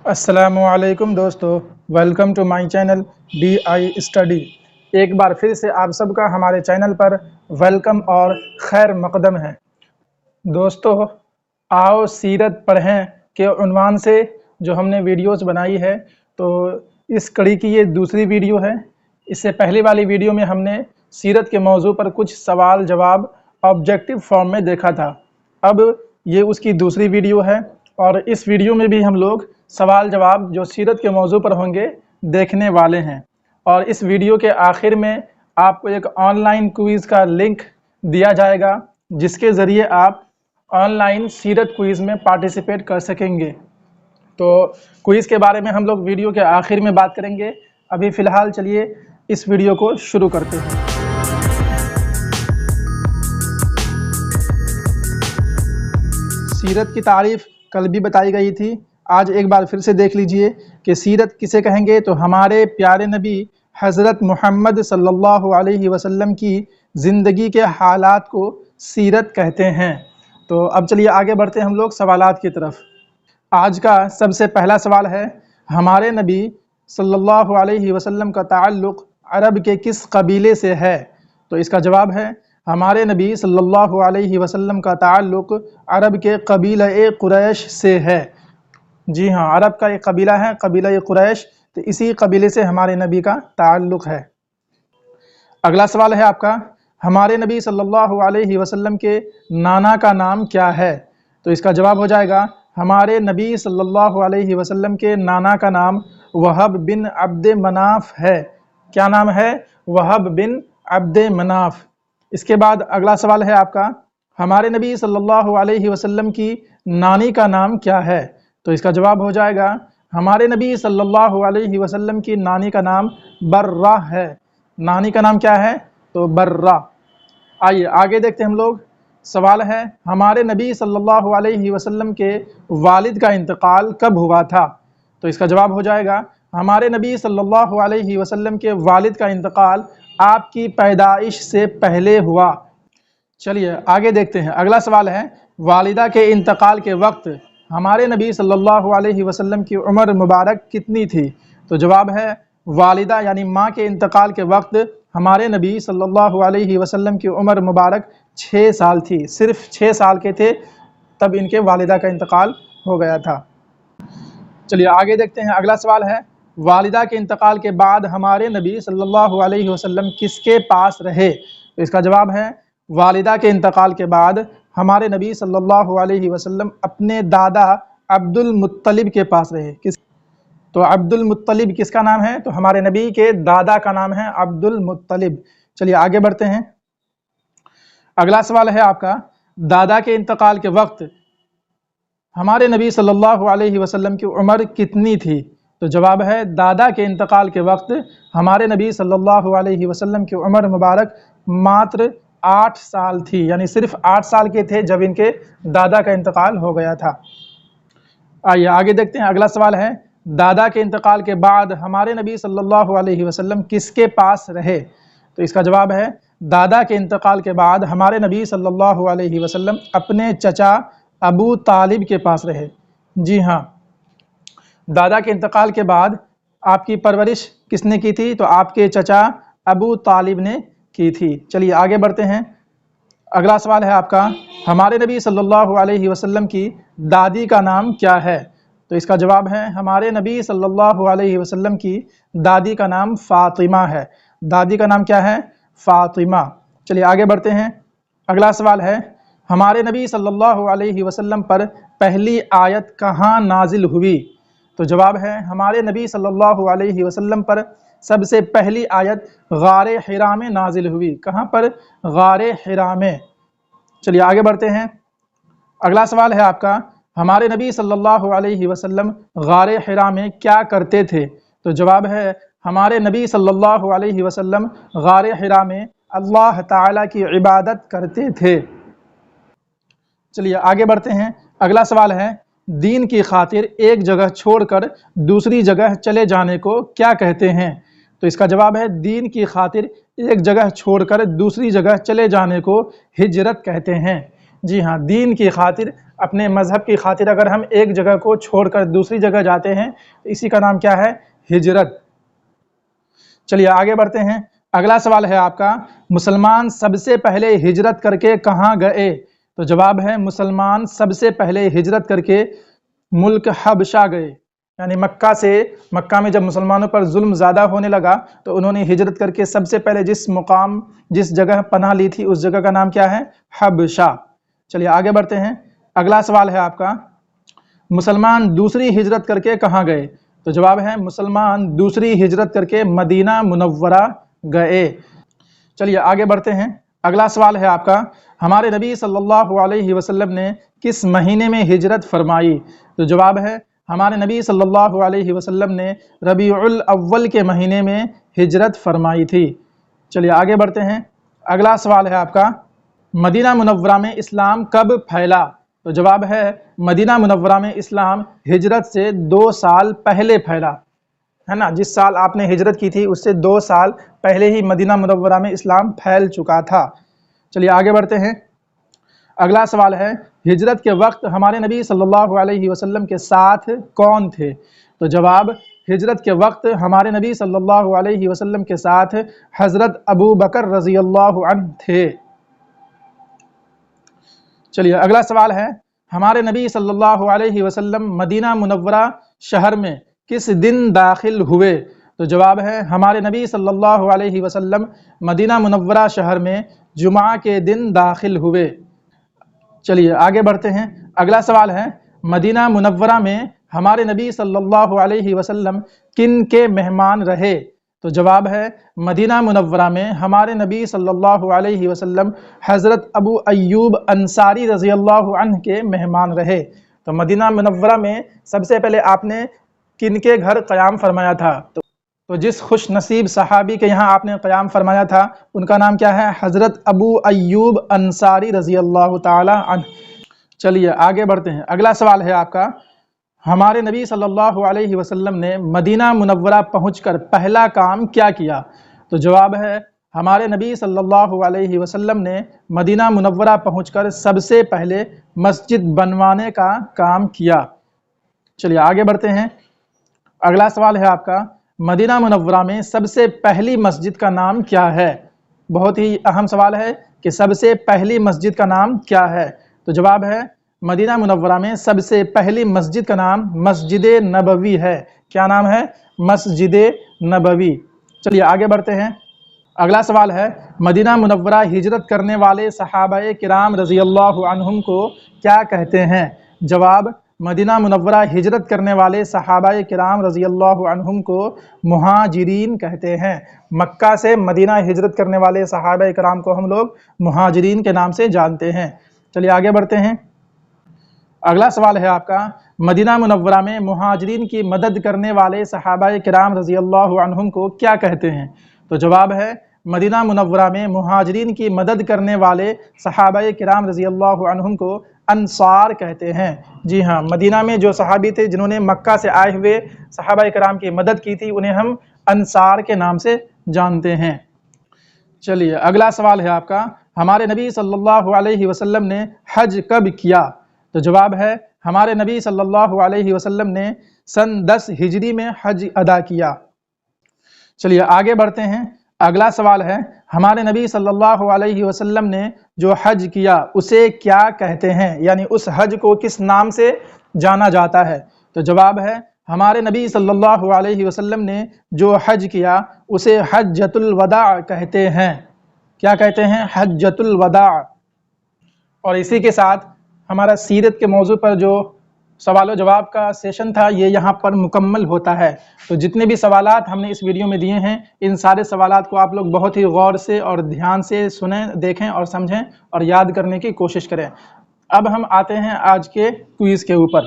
السلام علیکم دوستو، welcome to my channel D I study. ایک بار پھر سے آپ سب کا ہمارے چینل پر ویلکم اور خیر مقدم ہے۔ دوستو، آؤ سیرت پڑھیں کے عنوان سے جو ہم نے ویڈیوز بنائی ہے، تو اس کڑی کی یہ دوسری ویڈیو ہے۔ اس سے پہلی والی ویڈیو میں ہم نے سیرت کے موضوع پر کچھ سوال جواب آبجیکٹیو فارم میں دیکھا تھا۔ اب یہ اس کی دوسری ویڈیو ہے، اور اس ویڈیو میں بھی ہم لوگ سوال جواب جو سیرت کے موضوع پر ہوں گے دیکھنے والے ہیں۔ اور اس ویڈیو کے آخر میں آپ کو ایک آن لائن کوئز کا لنک دیا جائے گا، جس کے ذریعے آپ آن لائن سیرت کوئز میں پارٹیسپیٹ کر سکیں گے۔ تو کوئز کے بارے میں ہم لوگ ویڈیو کے آخر میں بات کریں گے۔ ابھی فی الحال چلیے اس ویڈیو کو شروع کرتے ہیں۔ سیرت کی تعریف کل بھی بتائی گئی تھی، آج ایک بار پھر سے دیکھ لیجئے کہ سیرت کسے کہیں گے۔ تو ہمارے پیارے نبی حضرت محمد صلی اللہ علیہ وسلم کی زندگی کے حالات کو سیرت کہتے ہیں۔ تو اب چلیے آگے بڑھتے ہیں ہم لوگ سوالات کی طرف۔ آج کا سب سے پہلا سوال ہے، ہمارے نبی صلی اللہ علیہ وسلم کا تعلق عرب کے کس قبیلے سے ہے؟ تو اس کا جواب ہے، ہمارے نبی صلی اللہ علیہ وسلم کا تعلق عرب کے قبیلہ قریش سے ہے۔ جی ہاں، عرب کا ایک قبیلہ ہے، قبیلہ قریش، تو اسی قبیلے سے ہمارے نبی کا تعلق ہے۔ اگلا سوال ہے آپ کا، ہمارے نبی صلی اللہ علیہ وسلم کے نانا کا نام کیا ہے؟ تو اس کا جواب ہو جائے گا، ہمارے نبی صلی اللہ علیہ وسلم کے نانا کا نام وہب بن عبد مناف ہے۔ کیا نام ہے؟ وہب بن عبد مناف۔ اس کے بعد اگلا سوال ہے آپ کا، ہمارے نبی صلی اللہ علیہ وسلم کی نانی کا نام کیا ہے؟ تو اس کا جواب ہو جائے گا، ہمارے نبی صلی اللہ علیہ وسلم کی نانی کا نام برہ ہے۔ نانی کا نام کیا ہے؟ تو برہ۔ آئیے آگے دیکھتے ہیں ہم لوگ۔ سوال ہے، ہمارے نبی صلی اللہ علیہ وسلم کے والد کا انتقال کب ہوا تھا؟ تو اس کا جواب ہو جائے گا، ہمارے نبی صلی اللہ علیہ وسلم کے والد کا انتقال آپ کی پیدائش سے پہلے ہوا۔ چلیے آگے دیکھتے ہیں۔ اگلا سوال ہے، والدہ کے انتقال کے وقت ہمارے نبی صلی اللہ علیہ وسلم کی عمر مبارک کتنی تھی؟ تو جواب ہے، والدہ یعنی ماں کے انتقال کے وقت ہمارے نبی صلی اللہ علیہ وسلم کی عمر مبارک 6 سال تھی۔ صرف 6 سال کے تھے تب ان کے والدہ کا انتقال ہو گیا تھا۔ چلیے آگے دیکھتے ہیں۔ اگلا سوال ہے، والدہ کے انتقال کے بعد ہمارے نبی صلی اللہ علیہ وسلم کس کے پاس رہے؟ تو اس کا جواب ہے، والدہ کے انتقال کے بعد ہمارے نبی صلی اللہ علیہ وسلم اپنے دادا عبد المطلب کے پاس رہے۔ تو عبد المطلب کس کا نام ہے؟ تو ہمارے نبی کے دادا کا نام ہے عبد المطلب۔ چلیے آگے بڑھتے ہیں۔ اگلا سوال ہے آپ کا، دادا کے انتقال کے وقت ہمارے نبی صلی اللہ علیہ وسلم کی عمر کتنی تھی؟ تو جواب ہے، دادا کے انتقال کے وقت ہمارے نبی صلی اللہ علیہ وسلم کی عمر مبارک ماتر 8 سال تھی، یعنی صرف 8 سال کے تھے جب ان کے دادا کا انتقال ہو گیا تھا۔ آئیے آگے دیکھتے ہیں۔ اگلا سوال ہے، دادا کے انتقال کے بعد ہمارے نبی صلی اللہ علیہ وسلم کس کے پاس رہے؟ تو اس کا جواب ہے، دادا کے انتقال کے بعد ہمارے نبی صلی اللہ علیہ وسلم اپنے چچا ابو طالب کے پاس رہے۔ جی ہاں، دادا کے انتقال کے بعد آپ کی پرورش کس نے کی تھی؟ تو آپ کے چچا ابو طالب نے کی تھی۔ چلیے آگے بڑھتے ہیں۔ اگلا سوال ہے آپ کا، ہمارے نبی صلی اللہ علیہ وسلم کی دادی کا نام کیا ہے؟ تو اس کا جواب ہے، ہمارے نبی صلی اللہ علیہ وسلم کی دادی کا نام فاطمہ ہے۔ دادی کا نام کیا ہے؟ فاطمہ۔ چلیے آگے بڑھتے ہیں۔ اگلا سوال ہے، ہمارے نبی صلی اللہ علیہ وسلم پر پہلی آیت کہاں نازل ہوئی؟ تو جواب ہے، ہمارے نبی صلی اللہ علیہ وسلم پر سب سے پہلی آیت غار حرا میں نازل ہوئی۔ کہاں پر؟ غار حرا میں۔ چلیے آگے بڑھتے ہیں۔ اگلا سوال ہے آپ کا، ہمارے نبی صلی اللہ علیہ وسلم غار حرا میں کیا کرتے تھے؟ تو جواب ہے، ہمارے نبی صلی اللہ علیہ وسلم غار حرا میں اللہ تعالیٰ کی عبادت کرتے تھے۔ چلیے آگے بڑھتے ہیں۔ اگلا سوال ہے، دین کی خاطر ایک جگہ چھوڑ کر دوسری جگہ چلے جانے کو کیا کہتے ہیں؟ تو اس کا جواب ہے، دین کی خاطر ایک جگہ چھوڑ کر دوسری جگہ چلے جانے کو ہجرت کہتے ہیں۔ جی ہاں، دین کی خاطر اپنے مذہب کی خاطر اگر ہم ایک جگہ کو چھوڑ کر دوسری جگہ جاتے ہیں تو اسی کا نام کیا ہے؟ ہجرت۔ چلیے آگے بڑھتے ہیں۔ اگلا سوال ہے آپ کا، مسلمان سب سے پہلے ہجرت کر کے کہاں گئے؟ تو جواب ہے مسلمان سب سے پہلے ہجرت کر کے ملک حبشہ گئے، یعنی مکہ میں جب مسلمانوں پر ظلم زیادہ ہونے لگا تو انہوں نے ہجرت کر کے سب سے پہلے جس جگہ پناہ لی تھی اس جگہ کا نام کیا ہے؟ حبشہ۔ چلیے آگے بڑھتے ہیں۔ اگلا سوال ہے آپ کا، مسلمان دوسری ہجرت کر کے کہاں گئے؟ تو جواب ہے مسلمان دوسری ہجرت کر کے مدینہ منورہ گئے۔ چلیے آگے بڑھتے ہیں۔ اگلا سوال ہے آپ کا، ہمارے نبی صلی اللہ علیہ وسلم نے کس مہینے میں ہجرت فرمائی؟ تو جواب ہے ہمارے نبی صلی اللہ علیہ وسلم نے ربیع الاول کے مہینے میں ہجرت فرمائی تھی۔ چلیے آگے بڑھتے ہیں۔ اگلا سوال ہے آپ کا، مدینہ منورہ میں اسلام کب پھیلا؟ تو جواب ہے مدینہ منورہ میں اسلام ہجرت سے 2 سال پہلے پھیلا، ہے نا؟ جس سال آپ نے ہجرت کی تھی اس سے 2 سال پہلے ہی مدینہ منورہ میں اسلام پھیل چکا تھا۔ چلیے آگے بڑھتے ہیں۔ اگلا سوال ہے، ہجرت کے وقت ہمارے نبی صلی اللہ علیہ وسلم کے ساتھ کون تھے؟ تو جواب ہجرت کے وقت ہمارے نبی صلی اللہ علیہ وسلم کے ساتھ حضرت ابو بکر رضی اللہ عنہ تھے۔ چلیے اگلا سوال ہے، ہمارے نبی صلی اللہ علیہ وسلم مدینہ منورہ شہر میں کس دن داخل ہوئے؟ تو جواب ہے ہمارے نبی صلی اللہ علیہ وسلم مدینہ منورہ شہر میں جمعہ کے دن داخل ہوئے۔ چلیے آگے بڑھتے ہیں۔ اگلا سوال ہے، مدینہ منورہ میں ہمارے نبی صلی اللہ علیہ وسلم کن کے مہمان رہے؟ تو جواب ہے مدینہ منورہ میں ہمارے نبی صلی اللہ علیہ وسلم حضرت ابو ایوب انصاری رضی اللہ عنہ کے مہمان رہے۔ تو مدینہ منورہ میں سب سے پہلے آپ نے کن کے گھر قیام فرمایا تھا؟ تو جس خوش نصیب صحابی کے یہاں آپ نے قیام فرمایا تھا ان کا نام کیا ہے؟ حضرت ابو ایوب انصاری رضی اللہ تعالی عنہ۔ چلیے آگے بڑھتے ہیں۔ اگلا سوال ہے آپ کا، ہمارے نبی صلی اللہ علیہ وسلم نے مدینہ منورہ پہنچ کر پہلا کام کیا کیا؟ تو جواب ہے ہمارے نبی صلی اللہ علیہ وسلم نے مدینہ منورہ پہنچ کر سب سے پہلے مسجد بنوانے کا کام کیا۔ چلیے آگے بڑھتے ہیں۔ اگلا سوال ہے آپ کا، مدینہ منورہ میں سب سے پہلی مسجد کا نام کیا ہے؟ بہت ہی اہم سوال ہے کہ سب سے پہلی مسجد کا نام کیا ہے؟ تو جواب ہے مدینہ منورہ میں سب سے پہلی مسجد کا نام مسجد نبوی ہے۔ کیا نام ہے؟ مسجد نبوی۔ چلیے آگے بڑھتے ہیں۔ اگلا سوال ہے، مدینہ منورہ ہجرت کرنے والے صحابہ کرام رضی اللہ عنہم کو کیا کہتے ہیں؟ جواب مدینہ منورہ ہجرت کرنے والے صحابہ کرام رضی اللہ عنہم کو مہاجرین کہتے ہیں۔ مکہ سے مدینہ ہجرت کرنے والے صحابہ کرام کو ہم لوگ مہاجرین کے نام سے جانتے ہیں۔ چلیے آگے بڑھتے ہیں۔ اگلا سوال ہے آپ کا، مدینہ منورہ میں مہاجرین کی مدد کرنے والے صحابہ کرام رضی اللہ عنہم کو کیا کہتے ہیں؟ تو جواب ہے مدینہ منورہ میں مہاجرین کی مدد کرنے والے صحابہ کرام رضی اللہ عنہم کو انصار کہتے ہیں۔ جی ہاں، مدینہ میں جو صحابی تھے جنہوں نے مکہ سے آئے ہوئے صحابہ کرام کی مدد کی تھی انہیں ہم انصار کے نام سے جانتے ہیں۔ چلیے اگلا سوال ہے آپ کا، ہمارے نبی صلی اللہ علیہ وسلم نے حج کب کیا؟ تو جواب ہے ہمارے نبی صلی اللہ علیہ وسلم نے سن 10 ہجری میں حج ادا کیا۔ چلیے آگے بڑھتے ہیں۔ اگلا سوال ہے، ہمارے نبی صلی اللہ علیہ وسلم نے جو حج کیا اسے کیا کہتے ہیں؟ یعنی اس حج کو کس نام سے جانا جاتا ہے؟ تو جواب ہے ہمارے نبی صلی اللہ علیہ وسلم نے جو حج کیا اسے حجۃ الوداع کہتے ہیں۔ کیا کہتے ہیں؟ حجۃ الوداع۔ اور اسی کے ساتھ ہمارا سیرت کے موضوع پر جو سوال و جواب کا سیشن تھا یہ یہاں پر مکمل ہوتا ہے۔ تو جتنے بھی سوالات ہم نے اس ویڈیو میں دیے ہیں ان سارے سوالات کو آپ لوگ بہت ہی غور سے اور دھیان سے سنیں، دیکھیں اور سمجھیں اور یاد کرنے کی کوشش کریں۔ اب ہم آتے ہیں آج کے کوئز کے اوپر۔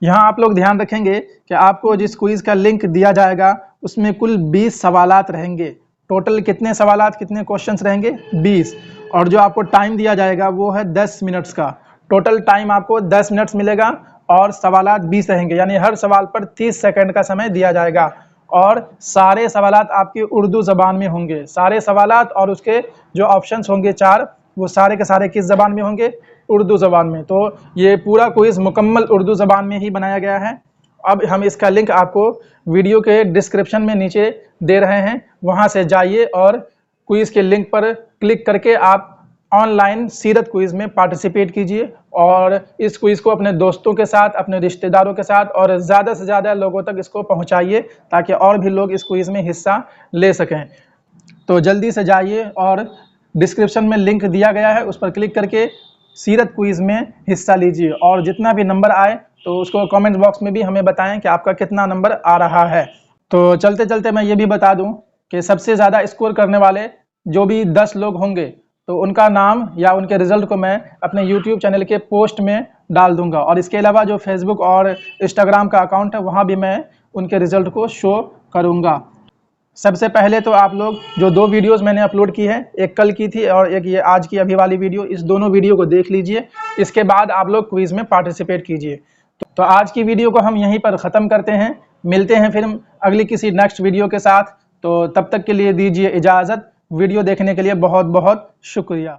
یہاں آپ لوگ دھیان رکھیں گے کہ آپ کو جس کوئز کا لنک دیا جائے گا اس میں کل 20 سوالات رہیں گے۔ ٹوٹل کتنے سوالات، کتنے کوشچنس رہیں گے؟ 20۔ اور جو آپ کو ٹائم دیا جائے گا وہ ہے 10 منٹس کا۔ ٹوٹل ٹائم آپ کو 10 منٹس ملے گا اور سوالات 20 رہیں گے، یعنی ہر سوال پر 30 سیکنڈ کا سمے دیا جائے گا۔ اور سارے سوالات آپ کی اردو زبان میں ہوں گے۔ سارے سوالات اور اس کے جو آپشنس ہوں گے 4 وہ سارے کے سارے کس زبان میں ہوں گے؟ اردو زبان میں۔ تو یہ پورا کوئز مکمل اردو زبان میں ہی بنایا گیا ہے۔ اب ہم اس کا لنک آپ کو ویڈیو کے ڈسکرپشن میں نیچے دے رہے ہیں، وہاں سے جائیے اور کوئز کے لنک پر کلک کر کے آپ آن لائن سیرت کوئز میں پارٹیسپیٹ کیجئے، اور اس کوئز کو اپنے دوستوں کے ساتھ، اپنے رشتہ داروں کے ساتھ اور زیادہ سے زیادہ لوگوں تک اس کو پہنچائیے تاکہ اور بھی لوگ اس کوئز میں حصہ لے سکیں۔ تو جلدی سے جائیے اور ڈسکرپشن میں لنک دیا گیا ہے، اس پر کلک کر کے سیرت کوئز میں حصہ لیجئے، اور جتنا بھی نمبر آئے تو اس کو کامنٹ باکس میں بھی ہمیں بتائیں کہ آپ کا کتنا نمبر آ رہا ہے۔ تو چلتے چلتے میں یہ بھی بتا دوں کہ سب سے زیادہ اسکور کرنے والے جو بھی 10 لوگ ہوں گے تو ان کا نام یا ان کے رزلٹ کو میں اپنے یوٹیوب چینل کے پوسٹ میں ڈال دوں گا، اور اس کے علاوہ جو فیس بک اور انسٹاگرام کا اکاؤنٹ ہے وہاں بھی میں ان کے رزلٹ کو شو کروں گا۔ سب سے پہلے تو آپ لوگ جو 2 ویڈیوز میں نے اپلوڈ کی ہے، ایک کل کی تھی اور ایک یہ آج کی ابھی والی ویڈیو، اس دونوں ویڈیو کو دیکھ لیجئے، اس کے بعد آپ لوگ کوئز میں پارٹیسپیٹ کیجئے۔ تو آج کی ویڈیو کو ہم یہیں پر ختم کرتے ہیں، ملتے ہیں پھر اگلی کسی نیکسٹ ویڈیو کے ساتھ۔ تو تب تک کے لیے دیجئے اجازت۔ ویڈیو دیکھنے کے لیے بہت بہت شکریہ۔